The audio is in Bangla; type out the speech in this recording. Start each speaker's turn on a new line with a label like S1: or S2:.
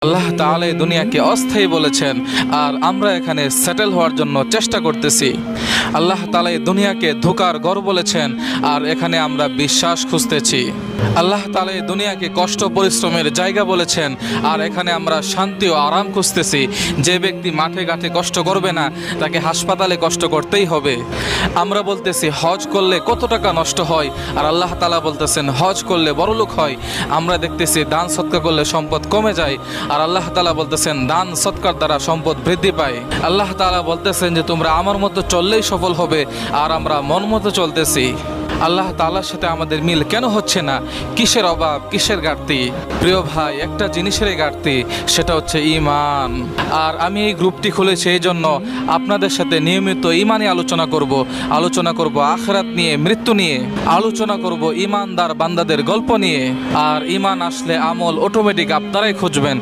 S1: আল্লাহ তাআলা এই দুনিয়াকে অস্থায়ী বলেছেন, আর আমরা এখানে সেটেল হওয়ার জন্য চেষ্টা করতেছি। আল্লাহ তাআলা এই দুনিয়াকে ধোঁকার ঘর বলেছেন, আর এখানে আমরা বিশ্বাস খুঁজতেছি। আল্লাহ তাআলা এই দুনিয়াকে কষ্ট পরিশ্রমের জায়গা বলেছেন, আর এখানে আমরা শান্তি ও আরাম খুঁজতেছি। যে ব্যক্তি মাঠে ঘাটে কষ্ট করবে না, তাকে হাসপাতালে কষ্ট করতেই হবে। আমরা বলতেছি হজ করলে কত টাকা নষ্ট হয়, আর আল্লাহ তাআলা বলতেছেন হজ করলে বড়লোক হয়। আমরা দেখতেছি দান সৎকার করলে সম্পদ কমে যায়, আর আল্লাহ তাআলা বলতেছেন দান সৎকার দ্বারা সম্পদ বৃদ্ধি পায়। আল্লাহ তাআলা বলতেছেন যে তোমরা আমার মতো চললেই সফল হবে, আর আমরা মন মতো চলতেছি। আল্লাহ তাআলার সাথে আমাদের মিল কেন হচ্ছে না? কিসের অভাব, কিসের ঘাটতি? প্রিয় ভাই, একটা জিনিসেরই ঘাটতি, সেটা হচ্ছে ঈমান। আর আমি এই গ্রুপটি খুলেছি এই জন্য আপনাদের সাথে নিয়মিত ঈমানি আলোচনা করব আখিরাত নিয়ে, মৃত্যু নিয়ে, আলোচনা করব ঈমানদার বান্দাদের গল্প নিয়ে। আর ঈমান আসলে আমল অটোমেটিক আপনারাই খুঁজবেন।